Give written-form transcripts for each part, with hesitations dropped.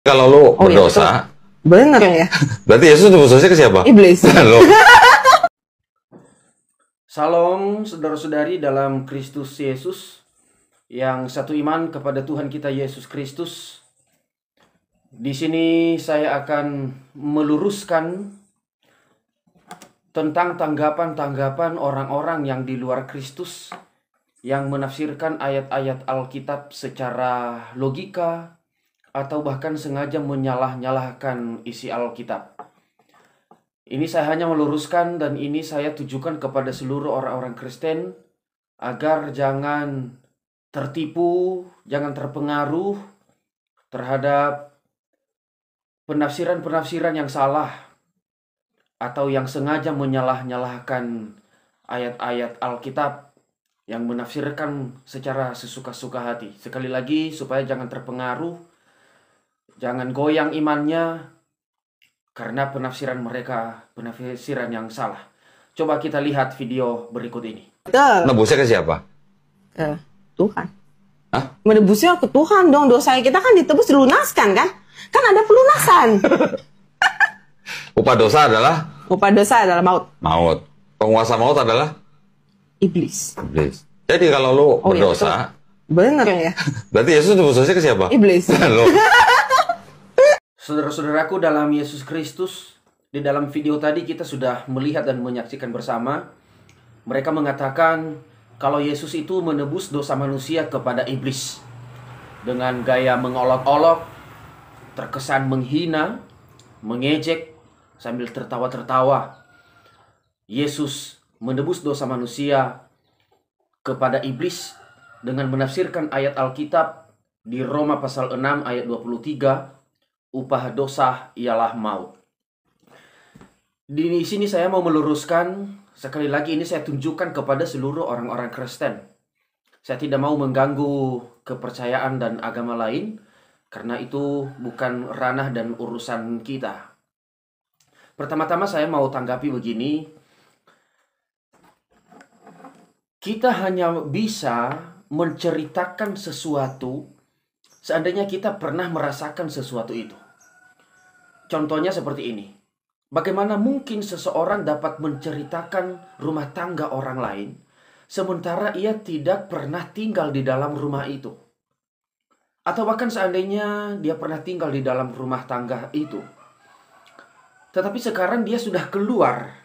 Kalau lu Oh iya, berdosa, bener ya. berarti Yesus berdosanya ke siapa? Iblis. Loh, Salam saudara-saudari dalam Kristus Yesus yang satu iman kepada Tuhan kita Yesus Kristus. Di sini saya akan meluruskan tentang tanggapan-tanggapan orang-orang yang di luar Kristus yang menafsirkan ayat-ayat Alkitab secara logika atau bahkan sengaja menyalah-nyalahkan isi Alkitab. Ini saya hanya meluruskan dan ini saya tujukan kepada seluruh orang-orang Kristen agar jangan tertipu, jangan terpengaruh terhadap penafsiran-penafsiran yang salah atau yang sengaja menyalah-nyalahkan ayat-ayat Alkitab yang menafsirkan secara sesuka-suka hati. Sekali lagi supaya jangan terpengaruh, jangan goyang imannya karena penafsiran mereka, penafsiran yang salah. Coba kita lihat video berikut ini. Ke nebusnya ke siapa? Tuhan. Hah? Menebusnya ke Tuhan dong. Dosa kita kan ditebus, dilunaskan kan? Kan ada pelunasan. Upah dosa adalah Upah dosa adalah maut. maut. Penguasa maut adalah Iblis. iblis. Jadi kalau lu Oh iya, berdosa, Bener ya. berarti Yesus berdosanya ke siapa? Iblis. Loh, Saudara-saudaraku dalam Yesus Kristus, di dalam video tadi kita sudah melihat dan menyaksikan bersama. Mereka mengatakan kalau Yesus itu menebus dosa manusia kepada iblis. Dengan gaya mengolok-olok, terkesan menghina, mengejek, sambil tertawa-tertawa. Yesus menebus dosa manusia kepada iblis dengan menafsirkan ayat Alkitab di Roma pasal 6 ayat 23. Upah dosa ialah maut. Di sini saya mau meluruskan, sekali lagi ini saya tunjukkan kepada seluruh orang-orang Kristen. Saya tidak mau mengganggu kepercayaan dan agama lain, karena itu bukan ranah dan urusan kita. Pertama-tama saya mau tanggapi begini. Kita hanya bisa menceritakan sesuatu seandainya kita pernah merasakan sesuatu itu. Contohnya seperti ini. Bagaimana mungkin seseorang dapat menceritakan rumah tangga orang lain sementara ia tidak pernah tinggal di dalam rumah itu? Atau bahkan seandainya dia pernah tinggal di dalam rumah tangga itu, tetapi sekarang dia sudah keluar.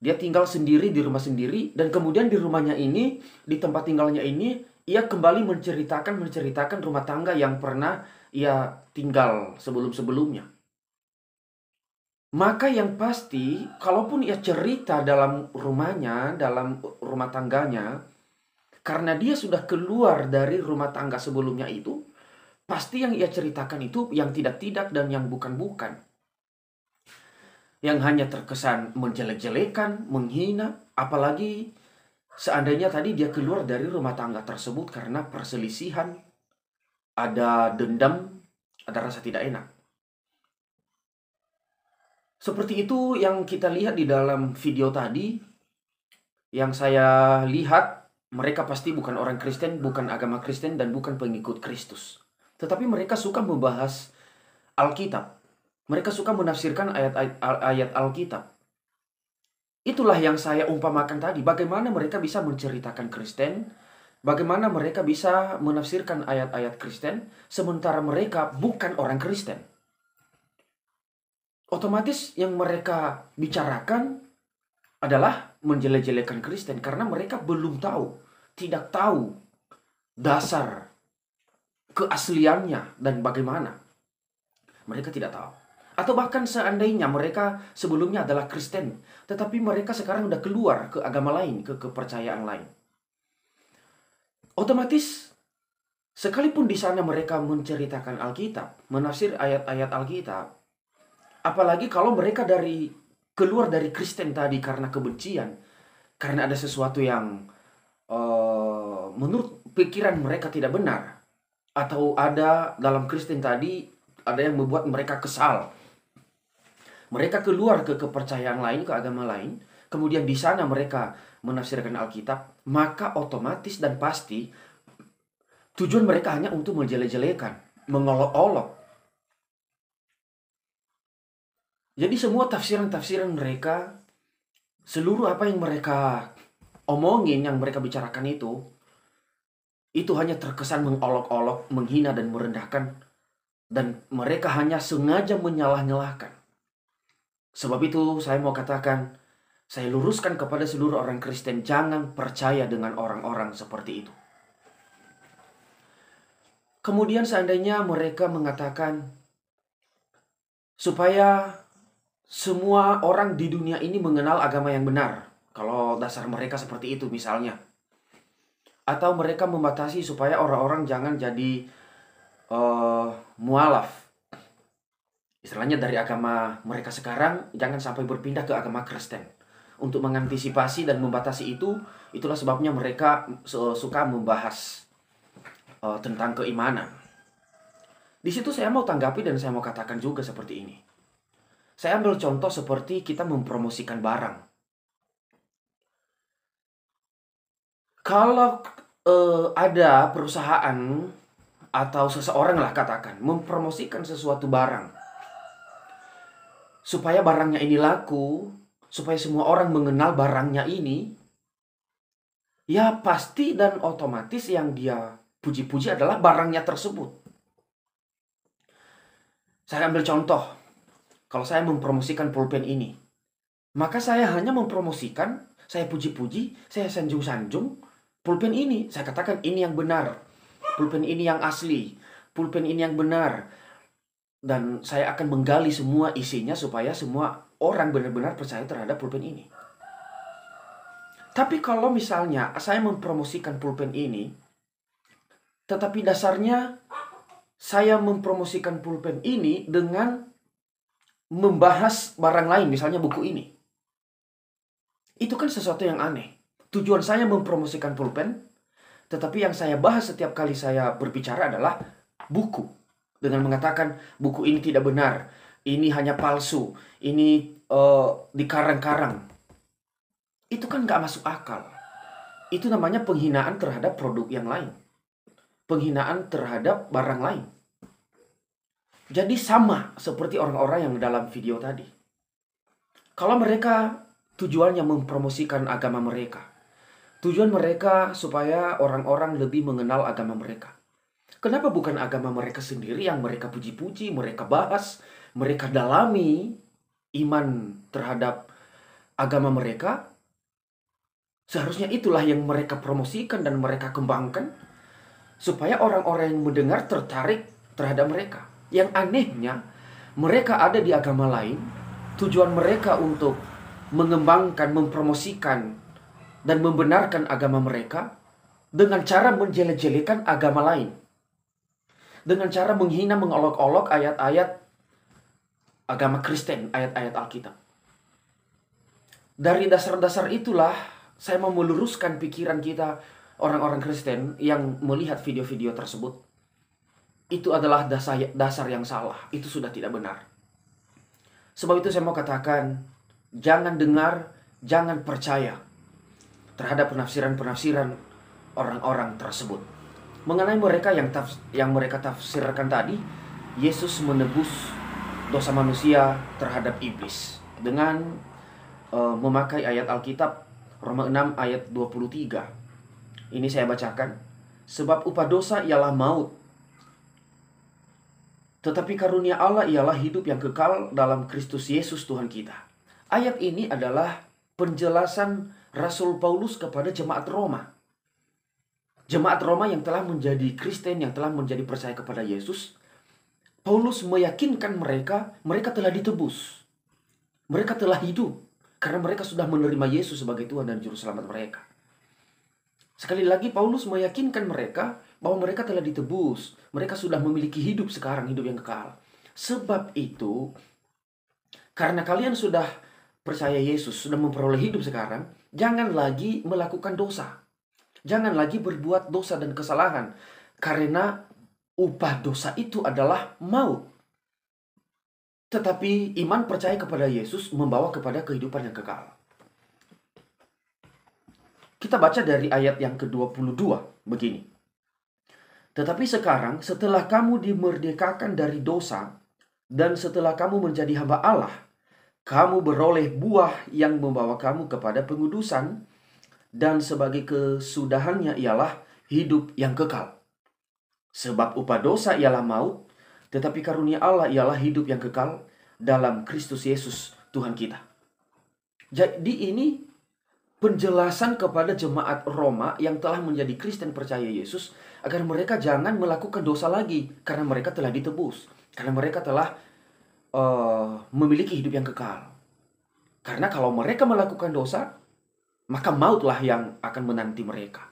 Dia tinggal sendiri di rumah sendiri, dan kemudian di rumahnya ini, di tempat tinggalnya ini, ia kembali menceritakan rumah tangga yang pernah ia tinggal sebelum-sebelumnya. Maka yang pasti, kalaupun ia cerita dalam rumahnya, dalam rumah tangganya, karena dia sudah keluar dari rumah tangga sebelumnya itu, pasti yang ia ceritakan itu yang tidak-tidak dan yang bukan-bukan. Yang hanya terkesan menjelek-jelekan, menghina, apalagi seandainya tadi dia keluar dari rumah tangga tersebut karena perselisihan, ada dendam, ada rasa tidak enak. Seperti itu yang kita lihat di dalam video tadi. Yang saya lihat, mereka pasti bukan orang Kristen, bukan agama Kristen, dan bukan pengikut Kristus. Tetapi mereka suka membahas Alkitab. Mereka suka menafsirkan ayat Alkitab. Itulah yang saya umpamakan tadi. Bagaimana mereka bisa menceritakan Kristen, bagaimana mereka bisa menafsirkan ayat-ayat Kristen, sementara mereka bukan orang Kristen. Otomatis yang mereka bicarakan adalah menjelek-jelekan Kristen karena mereka belum tahu, tidak tahu dasar keasliannya dan bagaimana. Mereka tidak tahu. Atau bahkan seandainya mereka sebelumnya adalah Kristen, tetapi mereka sekarang udah keluar ke agama lain, ke kepercayaan lain. Otomatis sekalipun di sana mereka menceritakan Alkitab, menafsir ayat-ayat Alkitab, apalagi kalau mereka keluar dari Kristen tadi karena kebencian, karena ada sesuatu yang menurut pikiran mereka tidak benar, atau ada dalam Kristen tadi ada yang membuat mereka kesal. Mereka keluar ke kepercayaan lain, ke agama lain, kemudian di sana mereka menafsirkan Alkitab, maka otomatis dan pasti tujuan mereka hanya untuk menjelek-jelekan, mengolok-olok, Jadi semua tafsiran-tafsiran mereka, seluruh apa yang mereka omongin, yang mereka bicarakan itu hanya terkesan mengolok-olok, menghina dan merendahkan. Dan mereka hanya sengaja menyalah-nyalahkan. Sebab itu saya mau katakan, saya luruskan kepada seluruh orang Kristen, jangan percaya dengan orang-orang seperti itu. Kemudian seandainya mereka mengatakan, supaya semua orang di dunia ini mengenal agama yang benar. Kalau dasar mereka seperti itu misalnya. Atau mereka membatasi supaya orang-orang jangan jadi mualaf. Istilahnya dari agama mereka sekarang jangan sampai berpindah ke agama Kristen. Untuk mengantisipasi dan membatasi itu, itulah sebabnya mereka suka membahas tentang keimanan. Di situ saya mau tanggapi dan saya mau katakan juga seperti ini. Saya ambil contoh seperti kita mempromosikan barang. Kalau ada perusahaan atau seseorang lah katakan mempromosikan sesuatu barang supaya barangnya ini laku, supaya semua orang mengenal barangnya ini, ya pasti dan otomatis yang dia puji-puji adalah barangnya tersebut. Saya ambil contoh, kalau saya mempromosikan pulpen ini, maka saya hanya mempromosikan, saya puji-puji, saya sanjung-sanjung pulpen ini. Saya katakan ini yang benar, pulpen ini yang asli, pulpen ini yang benar. Dan saya akan menggali semua isinya supaya semua orang benar-benar percaya terhadap pulpen ini. Tapi kalau misalnya saya mempromosikan pulpen ini, tetapi dasarnya saya mempromosikan pulpen ini dengan membahas barang lain, misalnya buku ini. Itu kan sesuatu yang aneh. Tujuan saya mempromosikan pulpen, tetapi yang saya bahas setiap kali saya berbicara adalah buku. Dengan mengatakan buku ini tidak benar, ini hanya palsu, ini dikarang-karang. Itu kan gak masuk akal. Itu namanya penghinaan terhadap produk yang lain. Penghinaan terhadap barang lain. Jadi sama seperti orang-orang yang dalam video tadi. Kalau mereka tujuannya mempromosikan agama mereka, tujuan mereka supaya orang-orang lebih mengenal agama mereka. Kenapa bukan agama mereka sendiri yang mereka puji-puji, mereka bahas, mereka dalami iman terhadap agama mereka? Seharusnya itulah yang mereka promosikan dan mereka kembangkan, supaya orang-orang yang mendengar tertarik terhadap mereka. Yang anehnya, mereka ada di agama lain, tujuan mereka untuk mengembangkan, mempromosikan, dan membenarkan agama mereka dengan cara menjelek-jelekan agama lain. Dengan cara menghina, mengolok-olok ayat-ayat agama Kristen, ayat-ayat Alkitab. Dari dasar-dasar itulah, saya mau meluruskan pikiran kita, orang-orang Kristen yang melihat video-video tersebut. Itu adalah dasar yang salah. Itu sudah tidak benar. Sebab itu saya mau katakan, jangan dengar, jangan percaya terhadap penafsiran-penafsiran orang-orang tersebut. Mengenai mereka yang mereka tafsirkan tadi, Yesus menebus dosa manusia terhadap iblis dengan memakai ayat Alkitab Roma 6 ayat 23. Ini saya bacakan. Sebab upah dosa ialah maut, tetapi karunia Allah ialah hidup yang kekal dalam Kristus Yesus Tuhan kita. Ayat ini adalah penjelasan Rasul Paulus kepada jemaat Roma. Jemaat Roma yang telah menjadi Kristen, yang telah menjadi percaya kepada Yesus. Paulus meyakinkan mereka telah ditebus. Mereka telah hidup karena mereka sudah menerima Yesus sebagai Tuhan dan Juru Selamat mereka. Sekali lagi Paulus meyakinkan mereka bahwa mereka telah ditebus. Mereka sudah memiliki hidup sekarang, hidup yang kekal. Sebab itu, karena kalian sudah percaya Yesus, sudah memperoleh hidup sekarang, jangan lagi melakukan dosa. Jangan lagi berbuat dosa dan kesalahan. Karena upah dosa itu adalah maut. Tetapi iman percaya kepada Yesus membawa kepada kehidupan yang kekal. Kita baca dari ayat yang ke-22 begini. Tetapi sekarang setelah kamu dimerdekakan dari dosa dan setelah kamu menjadi hamba Allah, kamu beroleh buah yang membawa kamu kepada pengudusan, dan sebagai kesudahannya ialah hidup yang kekal. Sebab upah dosa ialah maut, tetapi karunia Allah ialah hidup yang kekal dalam Kristus Yesus Tuhan kita. Jadi ini penjelasan kepada jemaat Roma yang telah menjadi Kristen percaya Yesus, agar mereka jangan melakukan dosa lagi, karena mereka telah ditebus, karena mereka telah memiliki hidup yang kekal. Karena kalau mereka melakukan dosa, maka mautlah yang akan menanti mereka.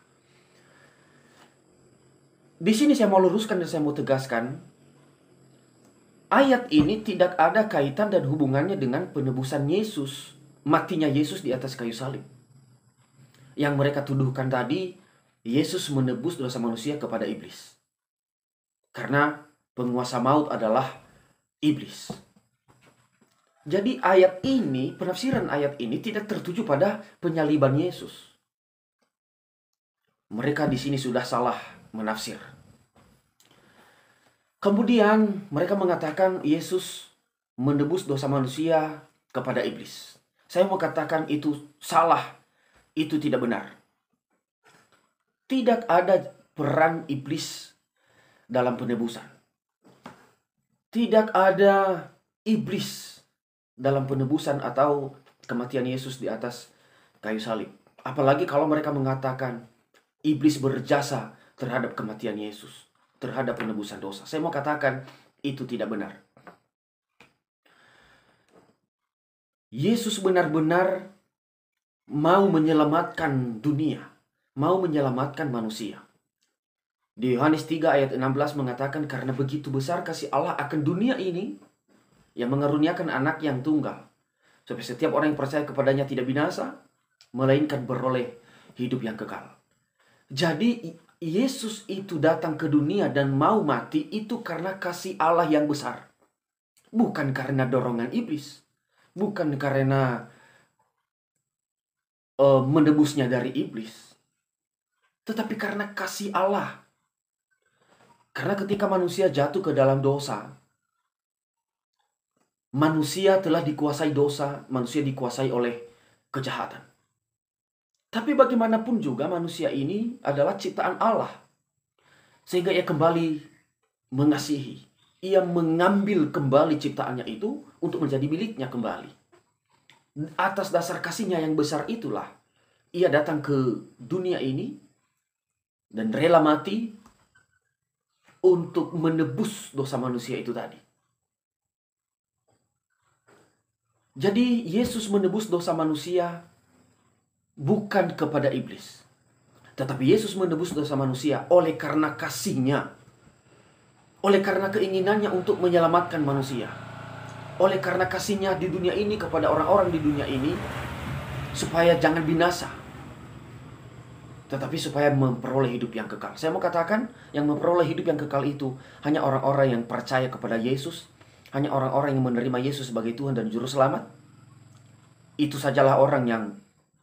Di sini saya mau luruskan dan saya mau tegaskan, ayat ini tidak ada kaitan dan hubungannya dengan penebusan Yesus, matinya Yesus di atas kayu salib. Yang mereka tuduhkan tadi, Yesus menebus dosa manusia kepada iblis. Karena penguasa maut adalah iblis. Jadi ayat ini, penafsiran ayat ini tidak tertuju pada penyaliban Yesus. Mereka di sini sudah salah menafsir. Kemudian mereka mengatakan Yesus menebus dosa manusia kepada iblis. Saya mau katakan itu salah. Itu tidak benar. Tidak ada peran iblis dalam penebusan. Tidak ada iblis dalam penebusan atau kematian Yesus di atas kayu salib. Apalagi kalau mereka mengatakan iblis berjasa terhadap kematian Yesus, terhadap penebusan dosa. Saya mau katakan itu tidak benar. Yesus benar-benar mau menyelamatkan dunia, mau menyelamatkan manusia. Di Yohanes 3 ayat 16 mengatakan, karena begitu besar kasih Allah akan dunia ini, yang mengaruniakan anak yang tunggal, supaya setiap orang yang percaya kepadanya tidak binasa, melainkan beroleh hidup yang kekal. Jadi Yesus itu datang ke dunia dan mau mati itu karena kasih Allah yang besar. Bukan karena dorongan iblis. Bukan karena menebusnya dari iblis. Tetapi karena kasih Allah. Karena ketika manusia jatuh ke dalam dosa, manusia telah dikuasai dosa, manusia dikuasai oleh kejahatan. Tapi bagaimanapun juga manusia ini adalah ciptaan Allah. Sehingga ia kembali mengasihi. Ia mengambil kembali ciptaannya itu untuk menjadi miliknya kembali. Atas dasar kasihnya yang besar itulah ia datang ke dunia ini dan rela mati untuk menebus dosa manusia itu tadi. Jadi Yesus menebus dosa manusia bukan kepada iblis. Tetapi Yesus menebus dosa manusia oleh karena kasihnya. Oleh karena keinginannya untuk menyelamatkan manusia. Oleh karena kasihnya di dunia ini kepada orang-orang di dunia ini. Supaya jangan binasa. Tetapi supaya memperoleh hidup yang kekal. Saya mau katakan yang memperoleh hidup yang kekal itu hanya orang-orang yang percaya kepada Yesus. Hanya orang-orang yang menerima Yesus sebagai Tuhan dan Juru Selamat. Itu sajalah orang yang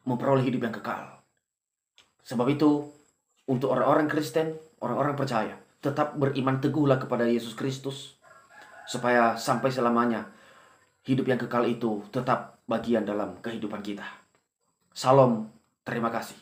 memperoleh hidup yang kekal. Sebab itu, untuk orang-orang Kristen, orang-orang percaya, tetap beriman teguhlah kepada Yesus Kristus. Supaya sampai selamanya, hidup yang kekal itu tetap bagian dalam kehidupan kita. Salam, terima kasih.